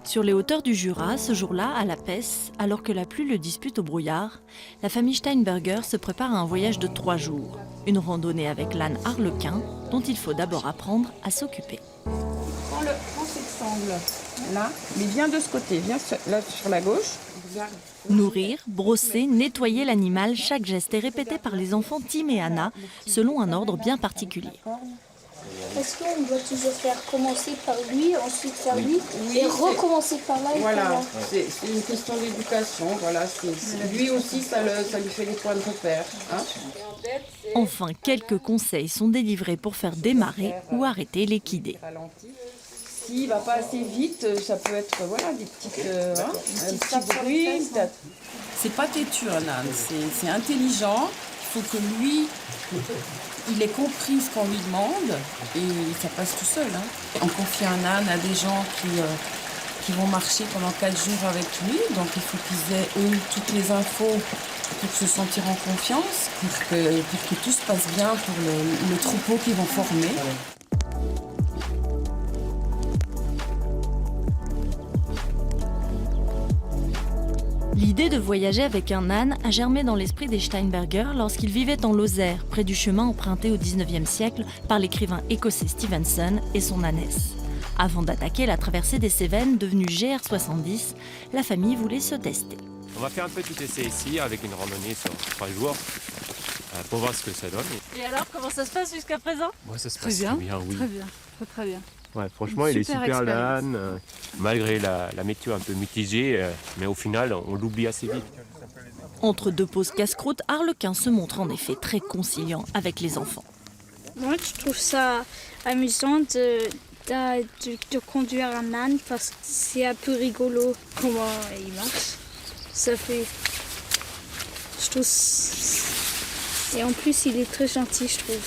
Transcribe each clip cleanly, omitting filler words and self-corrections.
Sur les hauteurs du Jura, ce jour-là, à la Pesse, alors que la pluie le dispute au brouillard, la famille Steinberger se prépare à un voyage de 3 jours. Une randonnée avec l'âne Arlequin, dont il faut d'abord apprendre à s'occuper. Prends cette sangle, là, mais viens de ce côté, viens là sur la gauche. Nourrir, brosser, nettoyer l'animal, chaque geste est répété par les enfants Tim et Anna, selon un ordre bien particulier. Est-ce qu'on doit toujours faire commencer par lui, ensuite faire lui, et recommencer par là et par Voilà, là? c'est une question d'éducation. Voilà, lui aussi, ça lui fait des points de repère. Hein. Enfin, quelques conseils sont délivrés pour faire démarrer ou arrêter l'équidé. S'il ne va pas assez vite, ça peut être voilà, des petites, un petit bruit. C'est pas têtu un âne, c'est intelligent. Il faut que lui, il ait compris ce qu'on lui demande et ça passe tout seul. Hein. On confie un âne à des gens qui vont marcher pendant 4 jours avec lui. Donc il faut qu'ils aient, eux, toutes les infos pour se sentir en confiance, pour que tout se passe bien pour le troupeau qu'ils vont former. L'idée de voyager avec un âne a germé dans l'esprit des Steinberger lorsqu'ils vivaient en Lozère, près du chemin emprunté au XIXe siècle par l'écrivain écossais Stevenson et son ânesse. Avant d'attaquer la traversée des Cévennes, devenue GR70, la famille voulait se tester. On va faire un petit essai ici avec une randonnée sur 3 jours pour voir ce que ça donne. Et alors, comment ça se passe jusqu'à présent? Ouais, ça se passe très bien, oui. Très bien, très bien. Ouais, franchement, il est super l'âne, malgré la météo un peu mitigée, mais au final, on l'oublie assez vite. Entre 2 pauses casse-croûte, Arlequin se montre en effet très conciliant avec les enfants. Moi, je trouve ça amusant de conduire un âne parce que c'est un peu rigolo comment il marche. Ça fait... Je trouve... Et en plus, il est très gentil, je trouve.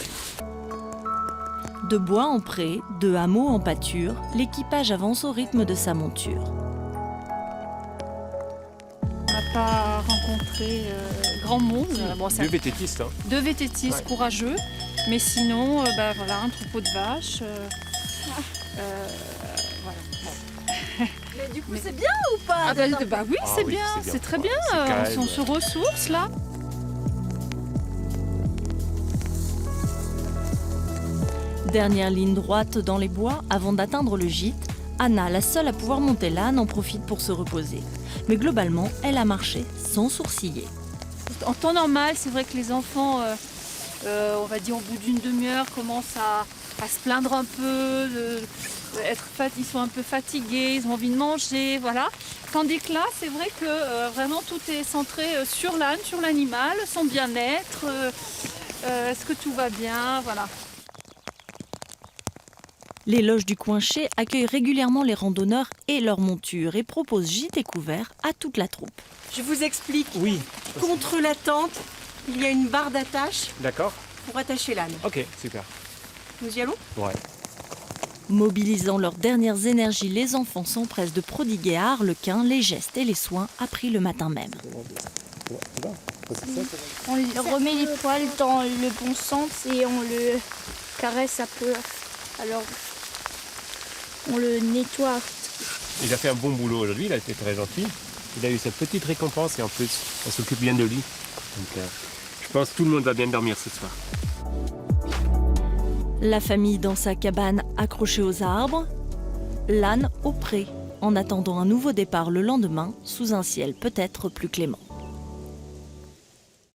De bois en pré, de hameaux en pâture, l'équipage avance au rythme de sa monture. On n'a pas rencontré grand monde. Bon, 2 vététistes. Hein. 2 vététistes courageux, mais sinon, voilà, un troupeau de vaches. Voilà. Mais du coup, c'est bien ou pas? Oui, c'est oui, bien, c'est c'est très bien. C'est calme. On se ressource là. Dernière ligne droite dans les bois avant d'atteindre le gîte, Anna, la seule à pouvoir monter l'âne, en profite pour se reposer. Mais globalement, elle a marché sans sourciller. En temps normal, c'est vrai que les enfants, on va dire au bout d'une demi-heure, commencent à se plaindre un peu, ils sont un peu fatigués, ils ont envie de manger, voilà. Tandis que là, c'est vrai que vraiment tout est centré sur l'âne, sur l'animal, son bien-être, est-ce que tout va bien, voilà. Les loges du Coincher accueillent régulièrement les randonneurs et leurs montures et proposent gîte et couvert à toute la troupe. Je vous explique. Oui. Contre la tente, il y a une barre d'attache D'accord. pour attacher l'âne. Ok, super. Nous y allons? Ouais. Mobilisant leurs dernières énergies, les enfants s'empressent de prodiguer à Arlequin les gestes et les soins appris le matin même. On remet les poils dans le bon sens et on le caresse un peu. Alors, on le nettoie. Il a fait un bon boulot aujourd'hui, il a été très gentil. Il a eu sa petite récompense et en plus, on s'occupe bien de lui. Donc, je pense que tout le monde va bien dormir ce soir. La famille dans sa cabane accrochée aux arbres, l'âne au pré, en attendant un nouveau départ le lendemain sous un ciel peut-être plus clément.